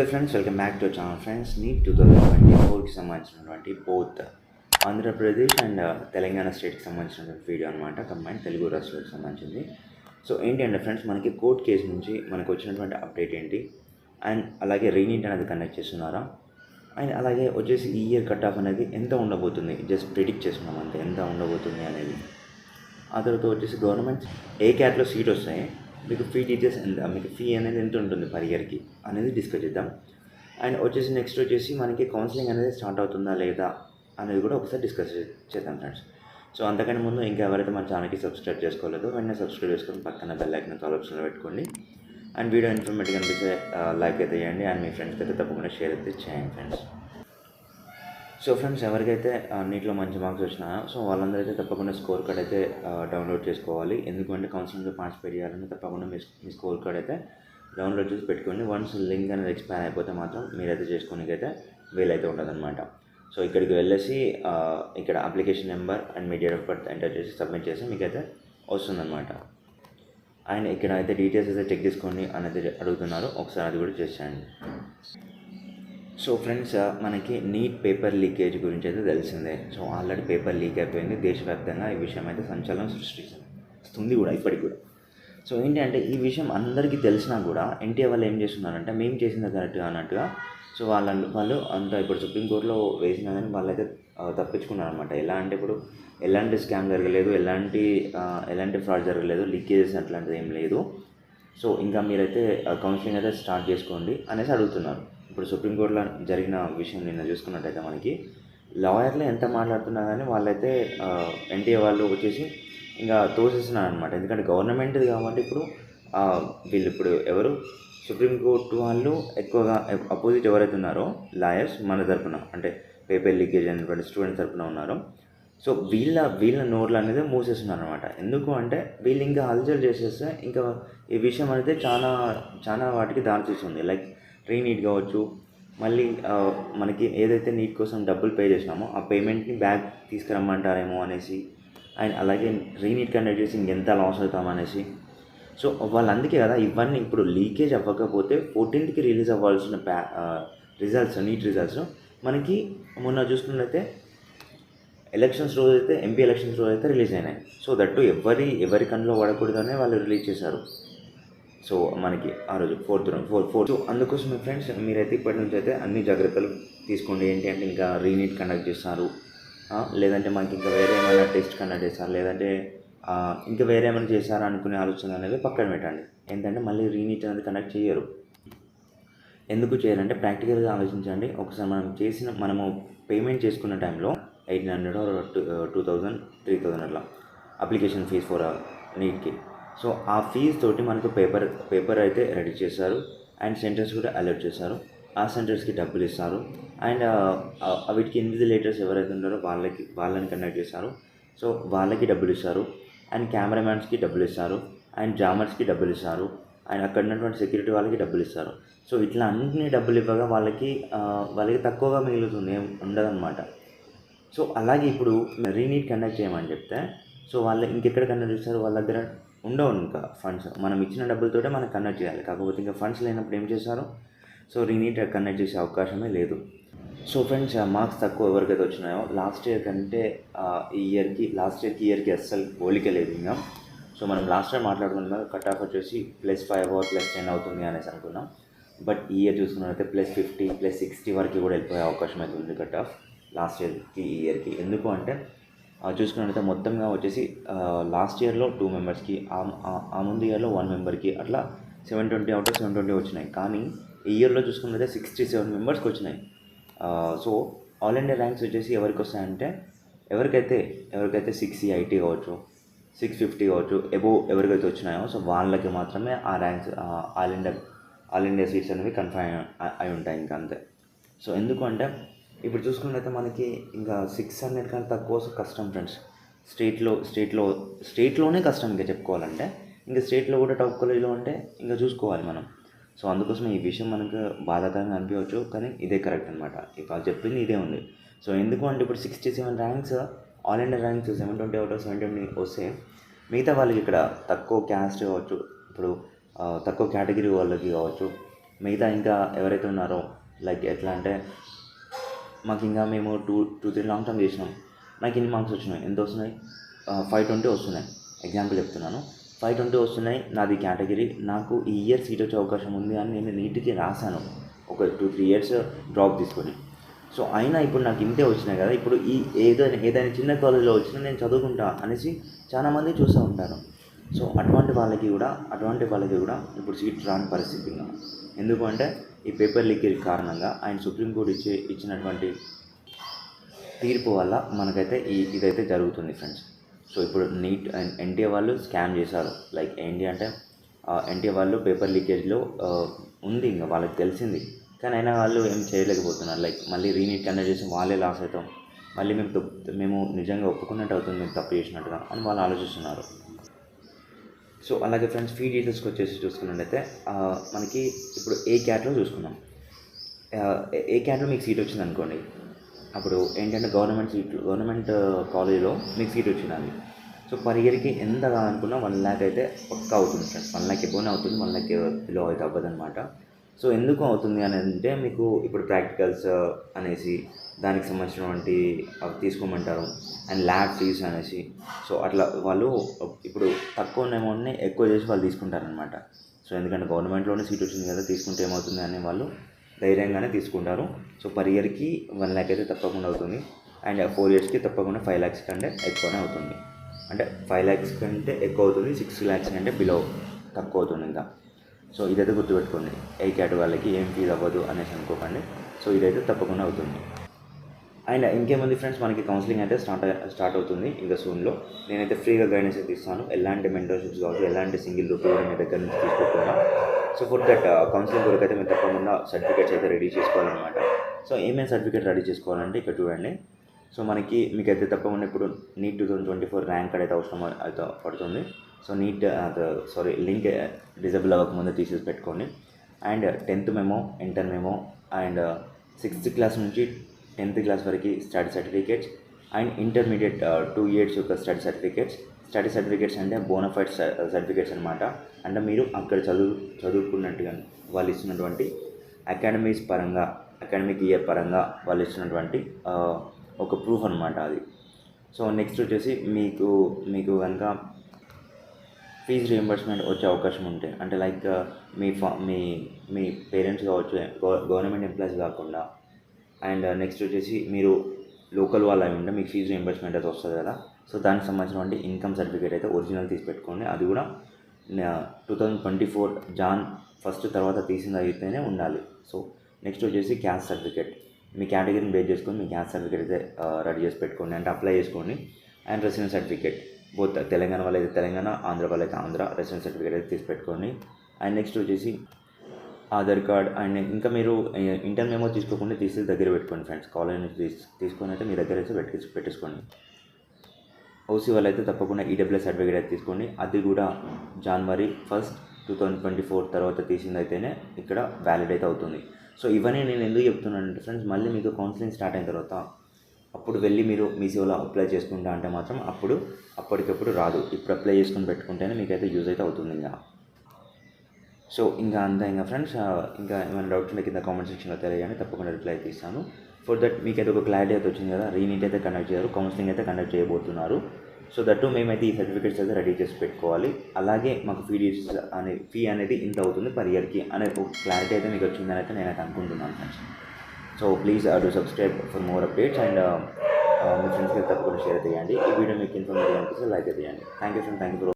Hello friends, welcome back to channel friends. NEET 2024కి సంబంధించినటువంటి both Andhra Pradesh and Telangana స్టేట్కి సంబంధించినటువంటి వీడియో అనమాట. కంబైన్ తెలుగు రాష్ట్రాలకు సంబంధించింది. సో ఏంటి అంటే ఫ్రెండ్స్, మనకి కోర్ట్ కేసు నుంచి మనకు వచ్చినటువంటి అప్డేట్ ఏంటి, అండ్ అలాగే రీనీట్ అనేది కండక్ట్ చేస్తున్నారా, అండ్ అలాగే వచ్చేసి ఈ ఇయర్ కట్ ఆఫ్ అనేది ఎంత ఉండబోతుంది, జస్ట్ ప్రిడిక్ట్ చేస్తున్నాం అంతే ఎంత ఉండబోతుంది అనేది. ఆ తర్వాత వచ్చేసి గవర్నమెంట్ ఏ క్యాట్లో సీట్ వస్తాయి, మీకు ఫీ డీటెయిల్స్ ఎంత, మీకు ఫీ అనేది ఎంత ఉంటుంది పర్ ఇయర్కి అనేది డిస్కస్ చేద్దాం. అండ్ వచ్చేసి నెక్స్ట్ వచ్చేసి మనకి కౌన్సిలింగ్ అనేది స్టార్ట్ అవుతుందా లేదా అనేది కూడా ఒకసారి డిస్కస్ చేద్దాం ఫ్రెండ్స్. సో అంతకంటే ముందు ఇంకా ఎవరైతే మన ఛానల్కి సబ్స్క్రైబ్ చేసుకోలేదో వెంటనే సబ్స్క్రైబ్ చేసుకొని పక్కన బెల్ ఐకాన్ కాల్ ఆప్షన్లో పెట్టుకోండి. అండ్ వీడియో ఇన్ఫర్మేటివ్ అనిపిస్తే లైక్ అయితే చేయండి, అండ్ మీ ఫ్రెండ్స్కి అయితే తప్పకుండా షేర్ అయితే చేయండి ఫ్రెండ్స్. సో ఫ్రెండ్స్, ఎవరికైతే నీటిలో మంచి మార్క్స్ వచ్చినాయో సో వాళ్ళందరైతే తప్పకుండా స్కోర్ కార్డ్ అయితే డౌన్లోడ్ చేసుకోవాలి. ఎందుకంటే కౌన్సిలింగ్లో పార్టిసిపేట్ చేయాలని తప్పకుండా మీ స్కోర్ కార్డ్ అయితే డౌన్లోడ్ చేసి పెట్టుకోండి. వన్స్ లింక్ అనేది ఎక్స్పైర్ అయిపోతే మాత్రం మీరైతే చేసుకోనికైతే వీలైతే ఉంటుందన్నమాట. సో ఇక్కడికి వెళ్ళేసి ఇక్కడ application number and me date of birth enter చేసి సబ్మిట్ చేసి మీకైతే వస్తుందన్నమాట. అండ్ ఇక్కడ అయితే డీటెయిల్స్ అయితే చెక్ చేసుకోండి అనేది అడుగుతున్నారు, ఒకసారి అది కూడా చేసేయండి. సో ఫ్రెండ్స్, మనకి నీట్ పేపర్ లీకేజ్ గురించి అయితే తెలిసిందే. సో ఆల్రెడీ పేపర్ లీక్ అయిపోయింది దేశవ్యాప్తంగా. ఈ విషయం అయితే సంచలనం సృష్టిస్తుంది కూడా ఇప్పటికి కూడా. సో ఏంటి అంటే ఈ విషయం అందరికీ తెలిసినా కూడా ఎన్టీఆర్ వాళ్ళు ఏం చేస్తున్నారంటే మేము చేసింది కరెక్ట్గా అన్నట్టుగా. సో వాళ్ళు అంతా ఇప్పుడు సుప్రీంకోర్టులో వేసినా కానీ వాళ్ళైతే తప్పించుకున్నారు అనమాట. ఎలా అంటే ఇప్పుడు ఎలాంటి స్కామ్ జరగలేదు, ఎలాంటి ఫ్రాడ్ జరగలేదు, లీకేజెస్ అట్లాంటిది ఏం లేదు. సో ఇంకా మీరైతే కౌన్సిలింగ్ అయితే స్టార్ట్ చేసుకోండి అనేసి అడుగుతున్నారు. ఇప్పుడు సుప్రీంకోర్టులో జరిగిన విషయం నిన్న చూసుకున్నట్టయితే మనకి లాయర్లు ఎంత మాట్లాడుతున్నా కానీ వాళ్ళైతే ఎన్టీఆర్ వాళ్ళు వచ్చేసి ఇంకా తోసేస్తున్నారు అనమాట. ఎందుకంటే గవర్నమెంట్ది కాబట్టి ఇప్పుడు వీళ్ళు ఇప్పుడు ఎవరు సుప్రీంకోర్టు వాళ్ళు ఎక్కువగా అపోజిట్ ఎవరైతే ఉన్నారో లాయర్స్ మన తరపున అంటే పేపర్ లీకేజ్ అనేటువంటి స్టూడెంట్స్ తరపున ఉన్నారో సో వీళ్ళ నోర్లు అనేది మూసేస్తున్నారు అనమాట. ఎందుకు అంటే వీళ్ళు ఇంకా హల్చల్ చేసేస్తే ఇంకా ఈ విషయం అనేది చాలా వాటికి దారితీస్తుంది. లైక్ రీనీట్ కావచ్చు, మళ్ళీ మనకి ఏదైతే నీట్ కోసం డబ్బులు పే చేసినామో ఆ పేమెంట్ని బ్యాక్ తీసుకురమ్మంటారేమో అనేసి, అండ్ అలాగే రీనీట్ కండక్ట్ చేసి ఇంకెంత లాస్ అవుతామనేసి. సో వాళ్ళందుకే కదా ఇవన్నీ ఇప్పుడు లీకేజ్ అవ్వకపోతే 14th రిలీజ్ అవ్వాల్సిన రిజల్ట్స్ నీట్ రిజల్ట్స్ మనకి మొన్న చూసుకున్నట్లయితే ఎలక్షన్స్ రోజు అయితే ఎంపీ ఎలక్షన్స్ రోజు అయితే రిలీజ్ అయినాయి. సో దట్టు ఎవరి కన్నులో పడకూడదనే వాళ్ళు రిలీజ్ చేశారు. సో మనకి ఆ రోజు ఫోర్త్. సో అందుకోసం మీ ఫ్రెండ్స్ మీరైతే ఇప్పటి నుంచి అయితే అన్ని జాగ్రత్తలు తీసుకోండి. ఏంటి అంటే ఇంకా రీనీట్ కండక్ట్ చేస్తారు, లేదంటే మనకి ఇంకా వేరే ఏమైనా టెస్ట్ కండక్ట్ చేస్తారు, లేదంటే ఇంకా వేరే ఏమైనా చేస్తారా అనుకునే ఆలోచన అనేది పక్కన పెట్టండి. ఏంటంటే మళ్ళీ రీనీట్ అనేది కండక్ట్ చేయరు. ఎందుకు చేయాలంటే ప్రాక్టికల్గా ఆలోచించండి. ఒకసారి మనము పేమెంట్ చేసుకున్న టైంలో 1800 or 2000 3000 అట్లా అప్లికేషన్ ఫీజ్ ఫర్ నీట్కి. సో ఆ ఫీజు తోటి మనకు పేపర్ అయితే రెడీ చేస్తారు, అండ్ సెంటర్స్ కూడా అలర్ట్ చేస్తారు. ఆ సెంటర్స్కి డబ్బులు ఇస్తారు, అండ్ వీటికి ఇన్విజిలేటర్స్ ఎవరైతే ఉన్నారో వాళ్ళని కండక్ట్ చేస్తారు. సో వాళ్ళకి డబ్బులు ఇస్తారు, అండ్ కెమెరామ్యాన్స్కి డబ్బులు ఇస్తారు, అండ్ జామర్స్కి డబ్బులు ఇస్తారు, అండ్ అక్కడ ఉన్నటువంటి సెక్యూరిటీ వాళ్ళకి డబ్బులు ఇస్తారు. సో ఇట్లా అన్ని డబ్బులు ఇవ్వగా వాళ్ళకి తక్కువగా మిగులుతుంది, ఉండదన్నమాట. సో అలాగే ఇప్పుడు రీనీట్ కండక్ట్ చేయమని చెప్తే సో వాళ్ళు ఇంకెక్కడ కండక్ట్ చేస్తారు, వాళ్ళ దగ్గర ఉండవు ఇంకా ఫండ్స్. మనం ఇచ్చిన డబ్బులతోటే మనం కండక్ట్ చేయాలి. కాకపోతే ఇంకా ఫండ్స్ లేనప్పుడు ఏం చేస్తారు, సో రీనీట్ కండక్ట్ చేసే అవకాశమే లేదు. సో ఫ్రెండ్స్, మార్క్స్ తక్కువ ఎవరికైతే వచ్చినాయో లాస్ట్ ఇయర్ కంటే లాస్ట్ ఇయర్కి అస్సలు పోలిక లేదు ఇంకా. సో మనం లాస్ట్ టైం మాట్లాడుకున్నాం కట్ ఆఫ్ వచ్చేసి +5 or +10 అవుతుంది అనేసి అనుకున్నాం. బట్ ఈ ఇయర్ చూసుకున్నట్లయితే +50 +60 వరకు కూడా వెళ్ళిపోయే అవకాశం అయితే ఉంది కట్ ఆఫ్ లాస్ట్ ఇయర్కి ఈ ఇయర్కి. ఎందుకు అంటే చూసుకున్నట్లయితే మొత్తంగా వచ్చేసి లాస్ట్ ఇయర్లో 2 మెంబర్స్కి, ఆ ముందు ఇయర్లో 1 మెంబర్కి అట్లా 720 out of 720 వచ్చినాయి. కానీ ఈ ఇయర్లో చూసుకున్నట్లయితే 67 మెంబర్స్కి వచ్చినాయి. సో ఆల్ ఇండియా ర్యాంక్స్ వచ్చేసి ఎవరికి వస్తాయంటే ఎవరికైతే 680 కావచ్చు, 650 కావచ్చు, ఎబోవ్ ఎవరికైతే వచ్చినాయో సో వాళ్ళకి మాత్రమే ఆ ర్యాంక్స్ ఆల్ ఇండియా సీట్స్ అనేవి కన్ఫర్మ్ అయి ఉంటాయి ఇంకా అంతే. సో ఎందుకు అంటే ఇప్పుడు చూసుకున్నట్లయితే మనకి ఇంకా 600 కన్నా తక్కువ కష్టం ఫ్రెండ్స్. స్టేట్లోనే కష్టం ఇంకా చెప్పుకోవాలంటే. ఇంకా స్టేట్లో కూడా టాప్ కాలేజ్లో ఉంటే ఇంకా చూసుకోవాలి మనం. సో అందుకోసం ఈ విషయం మనకు బాధాకరంగా అనిపించవచ్చు, కానీ ఇదే కరెక్ట్ అనమాట. ఇప్పుడు చెప్పింది ఇదే ఉంది. సో ఎందుకు అంటే ఇప్పుడు 67 ranks all India ranks 720 out of 720 వస్తే మిగతా వాళ్ళకి ఇక్కడ తక్కువ క్యాస్ట్ కావచ్చు, ఇప్పుడు తక్కువ కేటగిరీ వాళ్ళకి కావచ్చు, మిగతా ఇంకా ఎవరైతే ఉన్నారో లైక్ ఎట్లా అంటే మాకు ఇంకా మేము 2-3 లాంగ్ టర్మ్ చేసినాం. నాకు ఇన్ని మార్క్స్ వచ్చినాయి, ఎంత వస్తున్నాయి, 520 వస్తున్నాయి. ఎగ్జాంపుల్ చెప్తున్నాను, 520 వస్తున్నాయి. నాది కేటగిరీ, నాకు ఈ ఇయర్ సీట్ వచ్చే అవకాశం ఉంది అని నేను నీట్కి రాశాను ఒక 2-3 ఇయర్స్ డ్రాప్ తీసుకొని. సో అయినా ఇప్పుడు నాకు ఇంతే వచ్చినాయి కదా, ఇప్పుడు ఈ ఏదైనా చిన్న కాలేజ్లో వచ్చినా నేను చదువుకుంటా అనేసి చాలామంది చూస్తూ ఉంటారు. సో అటువంటి వాళ్ళకి కూడా ఇప్పుడు సీట్ రాని పరిస్థితి ఇంకా. ఎందుకు అంటే ఈ పేపర్ లీకేజ్ కారణంగా ఆయన సుప్రీంకోర్టు ఇచ్చినటువంటి తీర్పు వల్ల మనకైతే ఇదైతే జరుగుతుంది ఫ్రెండ్స్. సో ఇప్పుడు నీట్ అండ్ ఎన్టీఏ వాళ్ళు స్కామ్ చేశారు. లైక్ ఏంటి అంటే ఎన్టీఏ వాళ్ళు పేపర్ లీకేజ్లో ఉంది, ఇంకా వాళ్ళకి తెలిసింది, కానీ అయినా వాళ్ళు ఏం చేయలేకపోతున్నారు. లైక్ మళ్ళీ రీనీట్ కండక్ట్ చేసి వాళ్ళే లాస్ అవుతాం, మళ్ళీ మేము నిజంగా ఒప్పుకున్నట్టు అవుతుంది, మేము తప్పు చేసినట్టుగా అని వాళ్ళు ఆలోచిస్తున్నారు. సో అలాగే ఫ్రెండ్స్, ఫీ డీటెయిల్స్కి వచ్చేసి చూసుకున్నట్టయితే మనకి ఇప్పుడు ఏ క్యాట్లో చూసుకున్నాం. ఏ క్యాట్లో మీకు సీట్ వచ్చింది అనుకోండి, అప్పుడు ఏంటంటే గవర్నమెంట్ కాలేజీలో మీకు సీట్ వచ్చినది. సో పర్ ఇయర్కి ఎంత కావాలనుకున్నా 1 lakh అయితే పక్కా అవుతుంది ఫ్రెండ్స్. 1 lakh ఎబోనే అవుతుంది, 1 lakh బిలో అయితే అవ్వదు అనమాట. సో ఎందుకు అవుతుంది అని అంటే మీకు ఇప్పుడు ప్రాక్టికల్స్ అనేసి దానికి సంబంధించినటువంటి అవి తీసుకోమంటారు, అండ్ ల్యాబ్ ఫీజ్ అనేసి. సో అట్లా వాళ్ళు ఇప్పుడు తక్కువ ఉన్న అమౌంట్ని ఎక్కువ చేసి వాళ్ళు తీసుకుంటారనమాట. సో ఎందుకంటే గవర్నమెంట్లోనే సీట్ వచ్చింది కదా, తీసుకుంటే ఏమవుతుంది అని వాళ్ళు ధైర్యంగానే తీసుకుంటారు. సో పర్ ఇయర్కి 1 lakh అయితే తప్పకుండా అవుతుంది, అండ్ 4 yearsకి తప్పకుండా 5 lakhs కంటే ఎక్కువనే అవుతుంది. అంటే 5 lakhs కంటే ఎక్కువ అవుతుంది, 6 lakhs కంటే బిలో తక్కువ అవుతుంది ఇంకా. సో ఇదైతే గుర్తుపెట్టుకోండి, ఏ క్యాట్ వాళ్ళకి ఏం ఫీల్ అవ్వదు అనేసి అనుకోకండి. సో ఇదైతే తప్పకుండా అవుతుంది. అండ్ ఇంకేముంది ఫ్రెండ్స్, మనకి కౌన్సిలింగ్ అయితే స్టార్ట్ అవుతుంది ఇంకా సూన్లో. నేనైతే ఫ్రీగా గైడెన్స్ అయితే ఇస్తాను, ఎలాంటి మెంటర్షిప్స్ కావచ్చు, ఎలాంటి సింగిల్ రూపీ మీ దగ్గర నుంచి తీసుకోకుండా. సో ఫర్ దట్ కౌన్సిలింగ్ కొరకు అయితే మీరు తప్పకుండా సర్టిఫికేట్స్ అయితే రెడీ చేసుకోవాలన్నమాట. సో ఏమేమి సర్టిఫికేట్ రెడీ చేసుకోవాలంటే ఇక్కడ చూడండి. సో మీకైతే తప్పకుండా ఇప్పుడు నీట్ 2024 ర్యాంక్ కార్డ్ అయితే అవసరం అయితే పడుతుంది. సో లింక్ డిజేబుల్ అవ్వకముందే తీసేసి పెట్టుకోండి. And 10th memo, inter memo, and 6th class నుంచి 10th క్లాస్ వరకు study certificates, and intermediate 2 years యొక్క స్టడీ సర్టిఫికేట్స్ అంటే బోనఫైడ్ సర్టిఫికేట్స్ అనమాట. అంటే మీరు అక్కడ చదువుకున్నట్టుగా వాళ్ళు ఇచ్చినటువంటి అకాడమిక్ ఇయర్ పరంగా వాళ్ళు ఇచ్చినటువంటి ఒక ప్రూఫ్ అనమాట అది. సో నెక్స్ట్ వచ్చేసి మీకు కనుక ఫీజు రియంబర్స్మెంట్ వచ్చే అవకాశం ఉంటే, అంటే లైక్ మీ పేరెంట్స్ కావచ్చు, గవర్నమెంట్ ఎంప్లాయీస్ కాకుండా, అండ్ నెక్స్ట్ వచ్చేసి మీరు లోకల్ వాళ్ళు అయి ఉంటే మీకు ఫీజు రియంబర్స్మెంట్ అయితే వస్తుంది కదా. సో దానికి సంబంధించినటువంటి ఇన్కమ్ సర్టిఫికేట్ అయితే ఒరిజినల్ తీసి పెట్టుకోండి. అది కూడా 2024 Jan 1 తర్వాత తీసింది అయితేనే ఉండాలి. సో నెక్స్ట్ వచ్చేసి క్యాస్ట్ సర్టిఫికేట్, మీ కేటగిరీని బేస్ చేసుకొని మీ క్యాస్ట్ సర్టిఫికేట్ అయితే రెడీ చేసి పెట్టుకోండి, అంటే అప్లై చేసుకోండి. And residence certificate, both Telangana వాళ్ళైతే తెలంగాణ, ఆంధ్ర వాళ్ళైతే ఆంధ్ర రెసిడెన్స్ సర్టిఫికేట్ అయితే తీసి పెట్టుకోండి. అండ్ నెక్స్ట్ వచ్చేసి ఆధార్ కార్డ్. అండ్ ఇంకా మీరు ఇంటర్ మెమో తీసుకోకుండా తీసి దగ్గర పెట్టుకోండి ఫ్రెండ్స్. కాలేజ్ నుంచి తీసుకొని అయితే మీ దగ్గర అయితే పెట్టేసుకోండి. ఓసీ వాళ్ళు అయితే తప్పకుండా ఈడబ్ల్యూఎస్ సర్టిఫికేట్ అయితే తీసుకోండి. అది కూడా January 1, 2024 తర్వాత తీసింది అయితేనే ఇక్కడ వ్యాలిడ్ అయితే అవుతుంది. సో ఇవన్నీ నేను ఎందుకు చెప్తున్నానంటే ఫ్రెండ్స్, మళ్ళీ మీకు కౌన్సిలింగ్ స్టార్ట్ అయిన తర్వాత అప్పుడు వెళ్ళి మీరు మీ సేవలో అప్లై చేసుకుంటా అంటే మాత్రం అప్పటికప్పుడు రాదు. ఇప్పుడు అప్లై చేసుకుని పెట్టుకుంటేనే మీకైతే యూజ్ అయితే అవుతుంది ఇంకా. సో ఇంకా అంతా ఇంకా ఫ్రెండ్స్, ఇంకా ఏమైనా డౌట్స్ ఉంటే కింద కామెంట్ సెక్షన్లో తెలియజేయండి, తప్పకుండా రిప్లై అయితే ఇస్తాను. ఫర్ దట్ మీకైతే ఒక క్లారిటీ అయితే వచ్చింది కదా, రీనీట్ అయితే కండక్ట్ చేయరు, కౌన్సిలింగ్ అయితే కండక్ట్ చేయబోతున్నారు. సో దట్టు మేమైతే ఈ సర్టిఫికేట్స్ అయితే రెడీ చేసి పెట్టుకోవాలి. అలాగే మాకు ఫీ అనేది ఇంత అవుతుంది పర్ ఇయర్కి అనే ఒక క్లారిటీ అయితే మీకు వచ్చిందని అయితే నేనైతే అనుకుంటున్నాను friends. So please do subscribe for more updates, and మీ ఫ్రెండ్స్కి తప్పకుండా షేర్ చేయండి. ఈ వీడియో మీకు ఇన్ఫర్మేటివ్ అనిపిస్తే లైక్ చేయండి. Thank you friends, thank you for